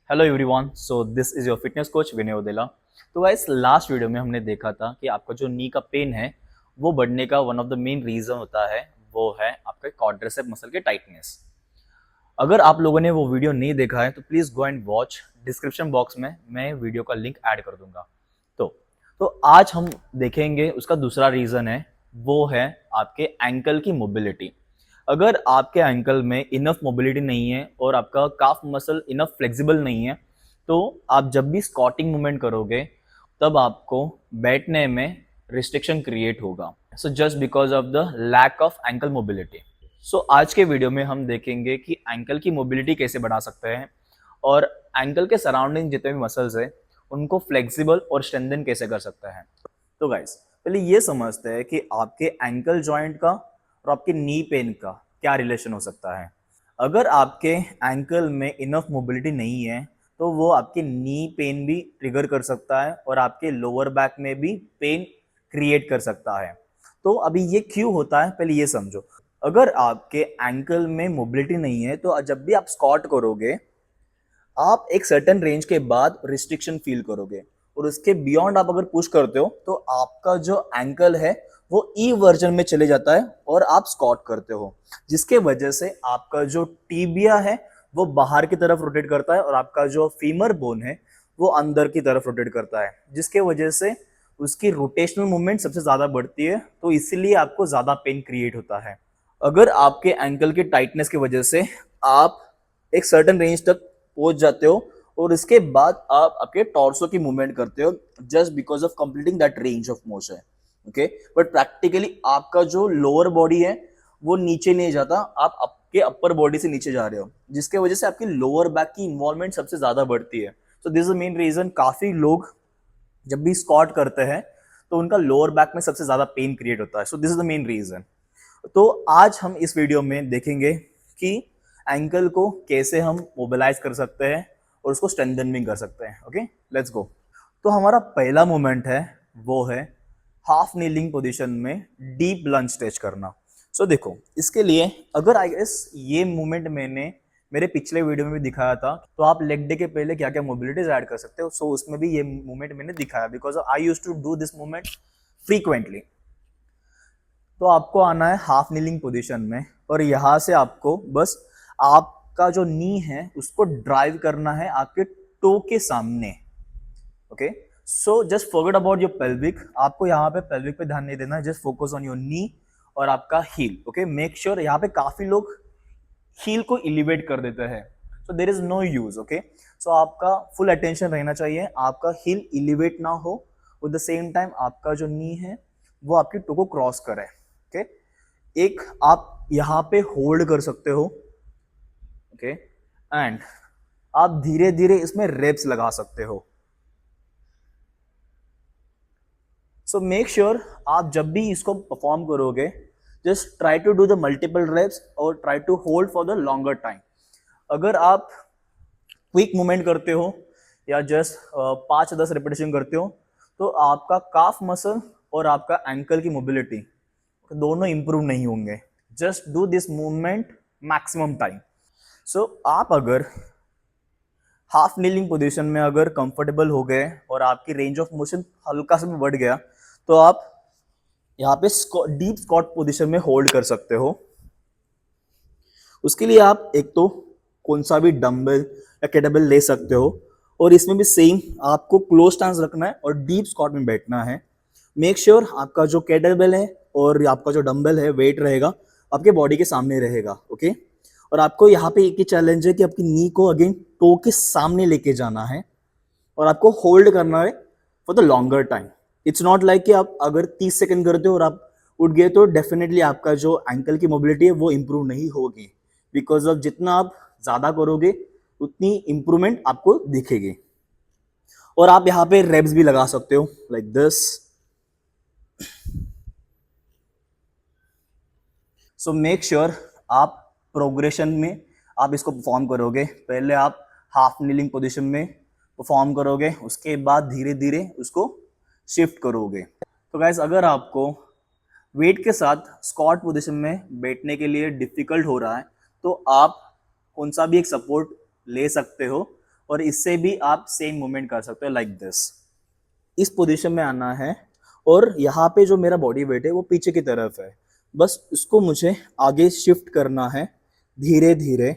Hello everyone, so this is your fitness coach Vinay Odela. तो guys, last video में हमने देखा था कि आपका जो नी का पेन है वो बढ़ने का one of the main reason होता है, वो है आपके क्वाड्रिसेप मसल के टाइटनेस। अगर आप लोगों ने वो वीडियो नहीं देखा है तो please go and watch. Description box में मैं वीडियो का लिंक ऐड कर दूंगा। तो तो आज हम देखेंगे उसका दूसरा रीजन है, वो है आपके एंकल की मोबिलिटी। अगर आपके एंकल में इनफ मोबिलिटी नहीं है और आपका काफ मसल इनफ फ्लेक्सिबल नहीं है, तो आप जब भी स्क्वाटिंग मूवमेंट करोगे तब आपको बैठने में रिस्ट्रिक्शन क्रिएट होगा। So just because of the lack of ankle mobility. So आज के वीडियो में हम देखेंगे कि एंकल की मोबिलिटी कैसे बढ़ा सकते हैं और एंकल के सराउंडिंग जितने भी मसल्स हैं उनको फ्लेक्सिबल और स्ट्रेंथन कैसे कर सकते हैं। तो गाइस, पहले ये समझते हैं कि आपके एंकल जॉइंट का और आपके नी पेन का क्या रिलेशन हो सकता है। अगर आपके एंकल में इनफ मोबिलिटी नहीं है तो वो आपके नी पेन भी ट्रिगर कर सकता है और आपके लोअर बैक में भी पेन क्रिएट कर सकता है। तो अभी ये क्यों होता है, पहले ये समझो। अगर आपके एंकल में मोबिलिटी नहीं है तो जब भी आप स्क्वाट करोगे आप एक सर्टेन रेंज के बाद रिस्ट्रिक्शन फील करोगे, और उसके बियॉन्ड आप अगर पुश करते हो तो आपका जो एंकल है वो ई वर्जन में चले जाता है और आप स्क्वाट करते हो, जिसके वजह से आपका जो टीबिया है वो बाहर की तरफ रोटेट करता है और आपका जो फीमर बोन है वो अंदर की तरफ रोटेट करता है, जिसके वजह से उसकी रोटेशनल मूवमेंट सबसे ज्यादा बढ़ती है। तो इसीलिए आपको ज्यादा पेन क्रिएट होता है। अगर आपके एंकल के टाइटनेस की वजह से आप एक सर्टेन रेंज तक पहुंच जाते हो और इसके बाद आप आपके टॉर्सो की मूवमेंट करते हो just because of completing that range of motion. Okay, but practically आपका जो लोअर बॉडी है वो नीचे नहीं जाता, आप आपके अपर बॉडी से नीचे जा रहे हो, जिसके वजह से आपकी लोअर बैक की इन्वॉल्वमेंट सबसे ज्यादा बढ़ती है। So this is the main reason काफी लोग जब भी स्क्वाट करते हैं तो उनका लोअर बैक में सबसे ज्यादा पेन क्रिएट होता है। So this is the main reason. तो आज हम इस वीडियो में देखेंगे कि एंकल को कैसे हम मोबिलाइज कर सकते हैं और उसको स्ट्रेंथन भी कर सकते हैं। Okay, let's go. तो हमारा पहला मूवमेंट है वो है हाफ नीलिंग पोजीशन में डीप लंज स्ट्रेच करना। सो देखो, इसके लिए अगर आई गेस ये मूवमेंट मैंने मेरे पिछले वीडियो में भी दिखाया था, तो आप लेग डे के पहले क्या क्या मोबिलिटीज ऐड कर सकते हो। सो उसमें भी ये मूवमेंट मैंने दिखाया because I use to do this movement frequently. तो आपको आना है हाफ नीलिंग पोजीशन में और यहां से आपको बस आपका जो नी है उसको ड्राइव करना है आपके टो के सामने। Okay, so just forget about your pelvic. आपको यहाँ पे पेल्विक पे ध्यान नहीं देना है, just focus on your knee और आपका हील। Okay, make sure. यहाँ पे काफी लोग हील को एलिवेट कर देते हैं, so there is no use. Okay, so आपका फुल अटेंशन रहना चाहिए, आपका हील एलिवेट ना हो, विद द सेम टाइम आपका जो नी है वो आपकी टो को क्रॉस करे। ओके, एक आप यहां पे होल्ड कर सकते हो। ओके, एंड आप धीरे धीरे इसमें रेप्स लगा सकते हो। सो मेक श्योर आप जब भी इसको परफॉर्म करोगे just try to do the multiple reps और try to hold for the longer time. अगर आप क्विक मूवमेंट करते हो या जस्ट 5 से 10 रिपीटेशन करते हो तो आपका काफ मसल और आपका एंकल की मोबिलिटी दोनों इंप्रूव नहीं होंगे। Just do this movement maximum time. So आप अगर हाफ नीलिंग पोजीशन में अगर कंफर्टेबल हो गए और आपकी रेंज ऑफ मोशन हल्का सा भी बढ़ गया तो आप यहाँ पे डीप स्क्वाट पोजीशन में होल्ड कर सकते हो। उसके लिए आप एक तो कौन सा भी डंबल या केटलबेल ले सकते हो, और इसमें भी सेम आपको क्लोज स्टांस रखना है और डीप स्क्वाट में बैठना है। मेक श्योर आपका जो केटलबेल है और आपका जो डंबल है वेट रहेगा आपके बॉडी के सामने रहेगा। ओके, और आपको यहाँ पे एक ही चैलेंज है कि आपकी नी को अगेन टो के सामने लेके जाना है और आपको होल्ड करना है for the longer time. It's not like कि आप अगर 30 सेकंड करते हो और आप उठ गए तो डेफिनेटली आपका जो एंकल की मोबिलिटी है वो इंप्रूव नहीं होगी, बिकॉज ऑफ जितना आप ज्यादा करोगे उतनी इंप्रूवमेंट आपको दिखेगी। और आप यहाँ पे रेप्स भी लगा सकते हो like this. So make sure आप प्रोग्रेशन में आप इसको परफॉर्म करोगे। पहले आप हाफ नीलिंग पोजीशन में परफॉर्म करोगे, उसके बाद धीरे धीरे उसको शिफ्ट करोगे। तो गाइस, अगर आपको वेट के साथ स्क्वाट पोजीशन में बैठने के लिए डिफिकल्ट हो रहा है तो आप कौन सा भी एक सपोर्ट ले सकते हो और इससे भी आप सेम मूवमेंट कर सकते हो लाइक दिस। इस पोजीशन में आना है और यहाँ पे जो मेरा बॉडी वेट है वो पीछे की तरफ है, बस उसको मुझे आगे शिफ्ट करना है धीरे धीरे।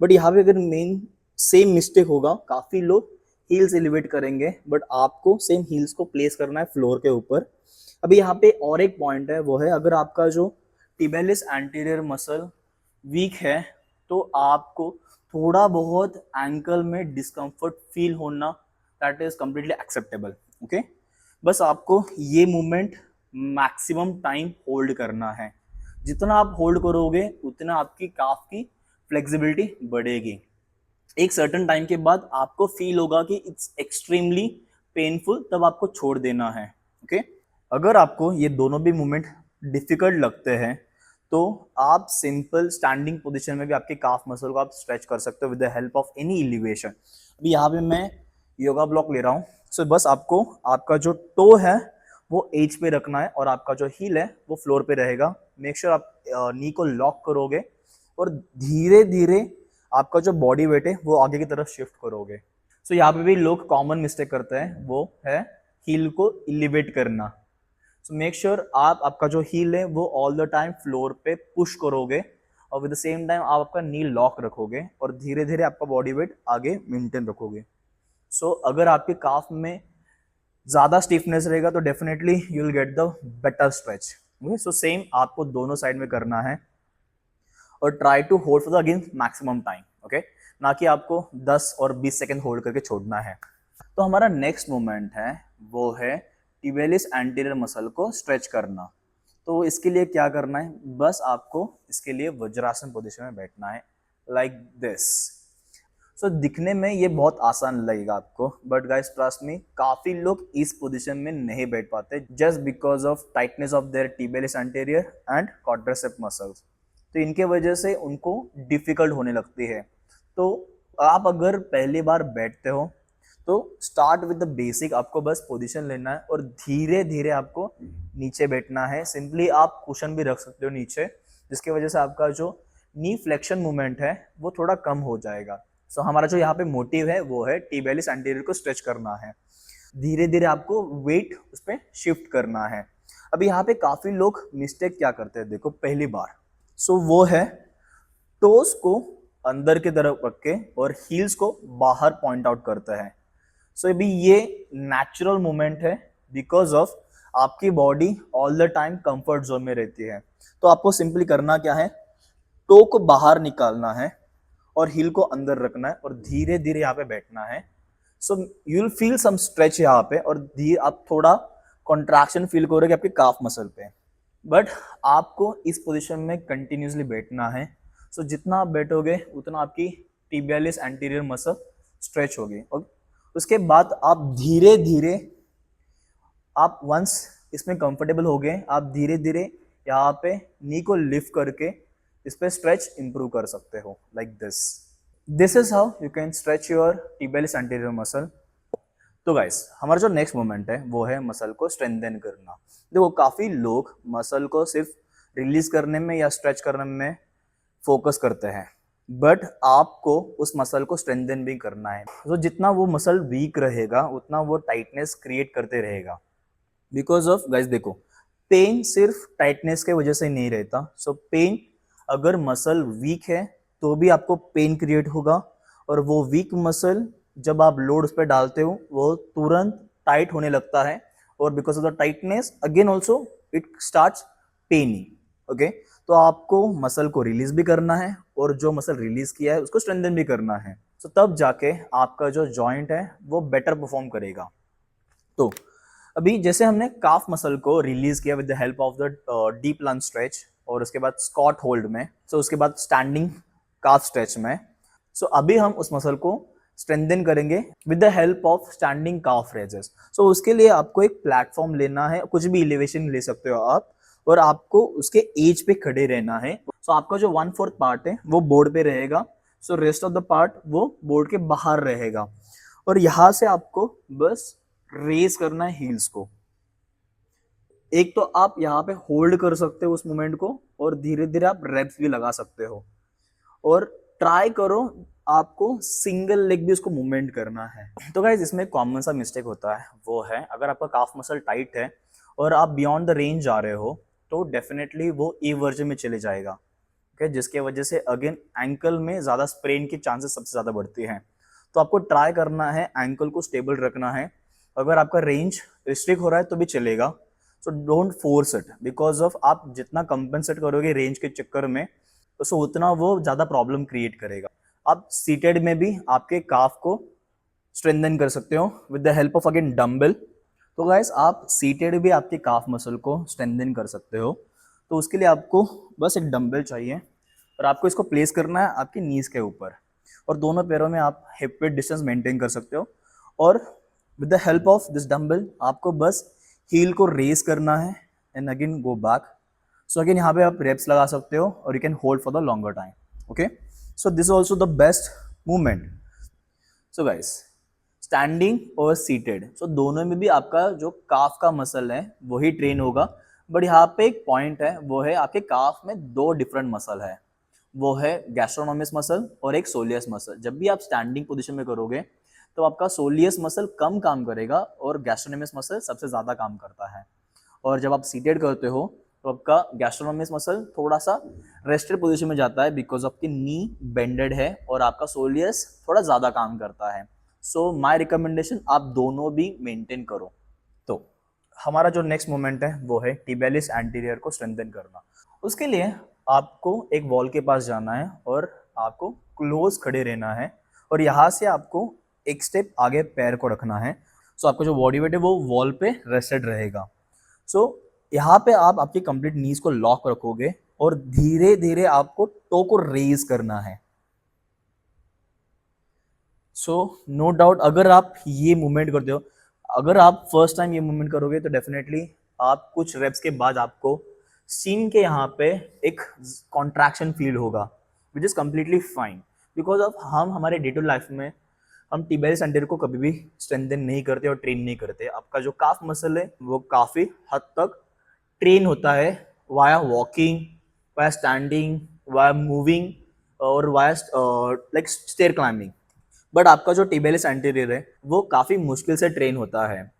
बट यहाँ पे अगर मेन सेम मिस्टेक होगा, काफी लोग हील्स एलिवेट करेंगे बट आपको सेम हील्स को प्लेस करना है फ्लोर के ऊपर। अभी यहाँ पे और एक पॉइंट है, वो है अगर आपका जो टिबेलिस एंटीरियर मसल वीक है तो आपको थोड़ा बहुत एंकल में डिस्कम्फर्ट फील होना, that is completely acceptable. Okay, बस आपको ये मूवमेंट मैक्सिमम टाइम होल्ड करना है। जितना आप होल्ड करोगे उतना आपकी काफ की फ्लेक्सिबिलिटी बढ़ेगी। एक सर्टेन टाइम के बाद आपको फील होगा कि इट्स एक्सट्रीमली पेनफुल, तब आपको छोड़ देना है। ओके, अगर आपको ये दोनों भी मूवमेंट डिफिकल्ट लगते हैं तो आप सिंपल स्टैंडिंग पोजीशन में भी आपके काफ मसल को आप स्ट्रेच कर सकते हो with the help of any elevation. अभी यहाँ पे मैं योगा ब्लॉक ले रहा हूँ। सो बस आपको आपका जो टो है वो एज पे रखना है और आपका जो हील है वो फ्लोर पे रहेगा। मेक श्योर आप नी को लॉक करोगे और धीरे धीरे आपका जो बॉडी वेट है वो आगे की तरफ शिफ्ट करोगे। सो यहाँ पे भी लोग कॉमन मिस्टेक करते हैं, वो है हील को एलिवेट करना। सो मेक श्योर आपका जो हील है वो ऑल द टाइम फ्लोर पे पुश करोगे और विद द सेम टाइम आप आपका नी लॉक रखोगे और धीरे धीरे आपका बॉडी वेट आगे मेंटेन रखोगे। सो अगर आपके काफ में ज्यादा स्टिफनेस रहेगा तो definitely you will get the better stretch. So same आपको दोनों साइड में करना है और try to hold for the again maximum time. Okay, ना कि आपको 10 और 20 सेकंड होल्ड करके छोड़ना है। तो हमारा नेक्स्ट मूवमेंट है वो है टिबेलिस एंटीरियर मसल को स्ट्रेच करना। तो इसके लिए क्या करना है, बस आपको इसके लिए वज्रासन पोजीशन में बैठना है लाइक दिस। सो दिखने में ये बहुत आसान लगेगा आपको, बट गाइस ट्रस्ट मी, काफी लोग इस पोजीशन में नहीं बैठ पाते just because of tightness of their tibialis anterior and quadricep muscles. तो इनके वजह से उनको डिफिकल्ट होने लगती है। तो आप अगर पहली बार बैठते हो तो स्टार्ट विद द बेसिक, आपको बस पोजीशन लेना है और धीरे धीरे आपको नीचे बैठना है। सिंपली आप कुशन भी रख सकते हो नीचे, जिसकी वजह से आपका जो नी फ्लेक्शन मूवमेंट है वो थोड़ा कम हो जाएगा। सो हमारा जो यहाँ पे मोटिव है वो है टिबेलिस एंटीरियर को स्ट्रेच करना है। धीरे धीरे आपको वेट उस पर शिफ्ट करना है। अभी यहाँ पे काफी लोग मिस्टेक क्या करते हैं, देखो पहली बार, सो वो है टोस को अंदर की तरफ रख के और हील्स को बाहर पॉइंट आउट करते हैं। सो अभी ये नेचुरल मूवमेंट है बिकॉज ऑफ आपकी body all the time comfort zone में रहती है। तो आपको सिंपली करना क्या है, टो को बाहर निकालना है और हील को अंदर रखना है और धीरे धीरे यहाँ पे बैठना है। So you will feel some stretch यहाँ पे और धीरे आप थोड़ा कॉन्ट्रैक्शन फील करोगे आपके काफ मसल पे, बट आपको इस पोजीशन में कंटिन्यूसली बैठना है। सो जितना आप बैठोगे उतना आपकी टिबियालिस एंटीरियर मसल स्ट्रेच होगी। और उसके बाद आप धीरे धीरे, आप वंस इसमें कंफर्टेबल हो गए, आप धीरे धीरे यहाँ पे नी को लिफ्ट करके इस पे स्ट्रेच इंप्रूव कर सकते हो like this. This is how you can stretch your tibialis anterior muscle. तो गाइस हमारा जो नेक्स्ट मोमेंट है वो है मसल को स्ट्रेंथन करना। देखो काफी लोग मसल को सिर्फ रिलीज करने में या स्ट्रेच करने में फोकस करते हैं, बट आपको उस मसल को स्ट्रेंथन भी करना है। तो जितना वो मसल वीक रहेगा उतना वो टाइटनेस क्रिएट करते रहेगा। बिकॉज ऑफ गाइस देखो, पेन सिर्फ टाइटनेस के वजह से नहीं रहता। सो पेन, अगर मसल वीक है तो भी आपको पेन क्रिएट होगा, और वो वीक मसल जब आप लोड उस पर डालते हो वो तुरंत टाइट होने लगता है, और because of the tightness again also it starts paining. Okay, तो आपको मसल को रिलीज भी करना है और जो मसल रिलीज किया है उसको स्ट्रेंथन भी करना है। सो तब जाके आपका जो जॉइंट है वो बेटर परफॉर्म करेगा। तो अभी जैसे हमने काफ मसल को रिलीज किया with the help of the deep lunge stretch और उसके बाद स्क्वाट होल्ड में, सो उसके बाद स्टैंडिंग काफ स्ट्रेच में, सो अभी हम उस मसल को स्ट्रेंथन करेंगे with the help of standing calf raises. So उसके लिए आपको एक प्लेटफॉर्म लेना है, कुछ भी एलिवेशन ले सकते हो आप, और आपको उसके एज पे खड़े रहना है। सो आपका जो 1/4 पार्ट है वो बोर्ड पे रहेगा, so rest of the part वो बोर्ड के बाहर रहेगा, और यहां से आपको बस रेज करना है हील्स को। एक तो आप यहाँ पे होल्ड कर सकते हो उस मोमेंट को, और धीरे धीरे आप रेप्स भी लगा सकते हो। और ट्राई करो आपको सिंगल लेग भी उसको मूवमेंट करना है। तो गाइज इसमें कॉमन सा मिस्टेक होता है, वो है अगर आपका काफ मसल टाइट है और आप बियॉन्ड द रेंज जा रहे हो तो डेफिनेटली वो ई वर्जन में चले जाएगा, ओके, जिसके वजह से अगेन एंकल में ज़्यादा स्प्रेन की चांसेस सबसे ज़्यादा बढ़ती हैं। तो आपको ट्राई करना है एंकल को स्टेबल रखना है। अगर आपका रेंज रिस्ट्रिक्ट हो रहा है तो भी चलेगा, so don't force it, because of आप जितना कंपनसेट करोगे रेंज के चक्कर में तो उतना वो ज़्यादा प्रॉब्लम क्रिएट करेगा। आप सीटेड में भी आपके काफ को स्ट्रेंथन कर सकते हो with the help of again dumbbell. तो गाइस आप सीटेड भी आपके काफ मसल को स्ट्रेंथन कर सकते हो। तो उसके लिए आपको बस एक डम्बल चाहिए और आपको इसको प्लेस करना है आपकी नीज के ऊपर, और दोनों पैरों में आप हिप विड्थ डिस्टेंस मेंटेन कर सकते हो। और with the help of this dumbbell आपको बस हील को रेज करना है and again go back. So again यहाँ पे आप रेप्स लगा सकते हो और you can hold for the longer time, okay. So this is also the best movement. So guys standing और सीटेड, सो दोनों में भी आपका जो काफ का मसल है वही ट्रेन होगा, बट यहाँ पे एक पॉइंट है, वो है आपके काफ में दो डिफरेंट मसल है, वो है गैस्ट्रोनोमिस मसल और एक सोलियस मसल। जब भी आप स्टैंडिंग पोजीशन में करोगे तो आपका सोलियस मसल कम काम करेगा और गैस्ट्रोनोमिस मसल सबसे ज़्यादा काम करता है। और जब आप सीटेड करते हो तो आपका गैस्ट्रोनोमिस मसल थोड़ा सा रेस्टेड पोजीशन में जाता है बिकॉज आपकी नी बेंडेड है और आपका सोलियस थोड़ा ज़्यादा काम करता है। सो माय रिकमेंडेशन आप दोनों भी मेंटेन करो। तो हमारा जो नेक्स्ट मोमेंट है वो है टिबियालिस एंटीरियर को स्ट्रेंथन करना। उसके लिए आपको एक वॉल के पास जाना है और आपको क्लोज खड़े रहना है और यहाँ से आपको एक स्टेप आगे पैर को रखना है। सो आपका जो बॉडी वेट है वो वॉल पे रेस्टेड रहेगा। सो यहाँ पे आप आपकी कंप्लीट नीज को लॉक रखोगे और धीरे धीरे आपको टो को रेज करना है। सो नो डाउट अगर आप ये मूवमेंट करते हो, अगर आप फर्स्ट टाइम ये मूवमेंट करोगे तो डेफिनेटली आप कुछ रेप्स के बाद आपको सीन के यहाँ पे एक कॉन्ट्रैक्शन फील होगा, which is completely fine, because of हम हमारे डे टू लाइफ में हम टिबियालिस एंटीरियर को कभी भी स्ट्रेंथन नहीं करते और ट्रेन नहीं करते। आपका जो काफ मसल है वो काफी हद तक ट्रेन होता है via walking, via standing, via moving और via like stair climbing. But आपका जो टिबियालिस एंटीरियर है वो काफ़ी मुश्किल से ट्रेन होता है,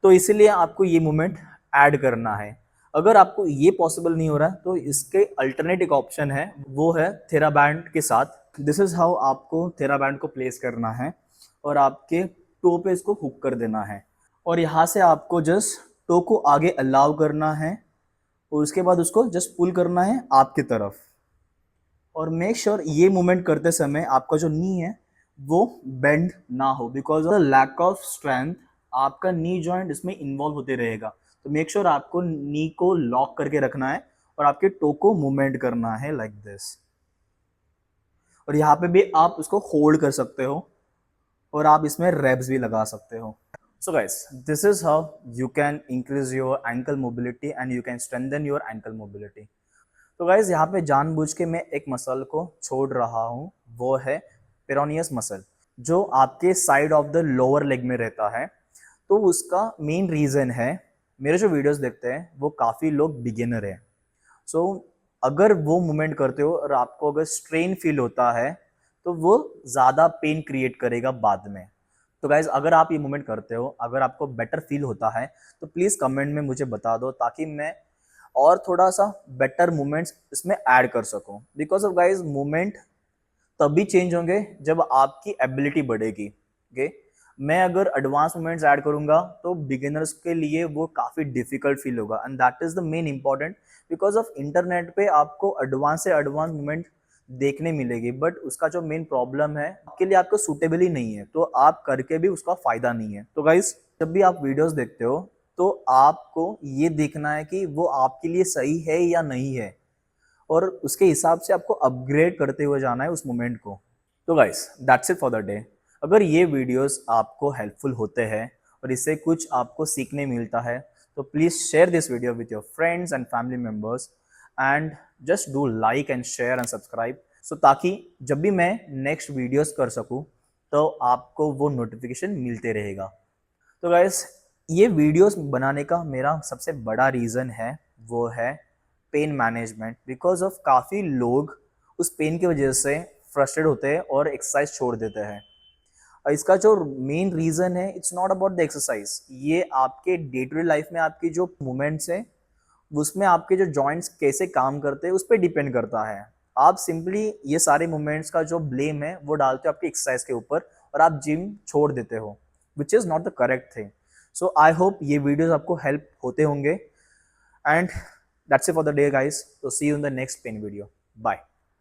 तो इसीलिए आपको ये मूवमेंट ऐड करना है। अगर आपको ये पॉसिबल नहीं हो रहा है तो इसके अल्टरनेटिव ऑप्शन है, वो है थेराबैंड के साथ। दिस इज हाउ आपको थेराबैंड को प्लेस करना है और आपके टो पे इसको हुक कर देना है और यहाँ से आपको जस्ट टो को आगे अलाउ करना है और उसके बाद उसको जस्ट पुल करना है आपकी तरफ। और मेक श्योर ये मूवमेंट करते समय आपका जो नी है वो बेंड ना हो, because of lack of strength आपका नी जॉइंट इसमें इन्वॉल्व होते रहेगा। तो मेक श्योर आपको नी को लॉक करके रखना है और आपके टो को मूवमेंट करना है लाइक दिस। और यहाँ पे भी आप उसको होल्ड कर सकते हो और आप इसमें रेब्स भी लगा सकते हो। So guys, this is how you can increase your ankle mobility and you can strengthen your ankle mobility. तो गाइज यहाँ पे जानबूझ के मैं एक मसल को छोड़ रहा हूँ, वो है पेरोनियस मसल, जो आपके side of the lower leg में रहता है। तो उसका मेन रीज़न है, मेरे जो वीडियोस देखते हैं वो काफ़ी लोग बिगिनर हैं। सो अगर वो मूवमेंट करते हो और आपको अगर स्ट्रेन फील होता है तो वो ज़्यादा पेन क्रिएट करेगा बाद में। तो गाइज अगर आप ये मूवमेंट करते हो, अगर आपको बेटर फील होता है तो प्लीज़ कमेंट में मुझे बता दो ताकि मैं और थोड़ा सा बेटर मूवमेंट्स इसमें ऐड कर सकूं। बिकॉज ऑफ गाइज मूवमेंट तभी चेंज होंगे जब आपकी एबिलिटी बढ़ेगी, ओके। मैं अगर एडवांस मूवमेंट्स ऐड करूंगा तो बिगिनर्स के लिए वो काफ़ी डिफिकल्ट फील होगा and that is the main important. Because of internet पे आपको एडवांस से एडवांस मूवमेंट देखने मिलेगी, बट उसका जो मेन प्रॉब्लम है आपके लिए आपको सूटेबल ही नहीं है, तो आप करके भी उसका फायदा नहीं है। तो गाइज जब भी आप वीडियोस देखते हो तो आपको ये देखना है कि वो आपके लिए सही है या नहीं है और उसके हिसाब से आपको अपग्रेड करते हुए जाना है उस मोमेंट को। तो guys that's it for the day. अगर ये वीडियोस आपको हेल्पफुल होते हैं और इससे कुछ आपको सीखने मिलता है तो please share this video with your friends and family members and just do like and share and subscribe, so ताकि जब भी मैं नेक्स्ट वीडियोस कर सकूं तो आपको वो नोटिफिकेशन मिलते रहेगा। तो गाइस ये वीडियोस बनाने का मेरा सबसे बड़ा रीज़न है, वो है पेन मैनेजमेंट। बिकॉज ऑफ काफ़ी लोग उस पेन की वजह से फ्रस्ट्रेट होते हैं और एक्सरसाइज छोड़ देते हैं। और इसका जो मेन रीजन है, it's not about the exercise, ये आपके डे टू डे लाइफ में आपकी जो मूवमेंट्स हैं उसमें आपके जो जॉइंट्स कैसे काम करते हैं उस पर डिपेंड करता है। आप सिंपली ये सारे मूवमेंट्स का जो ब्लेम है वो डालते हो आपकी एक्सरसाइज के ऊपर और आप जिम छोड़ देते हो, which is not the correct thing. So I hope ये वीडियोस आपको हेल्प होते होंगे, and that's it for the day guys. तो see you in the next pain video. Bye.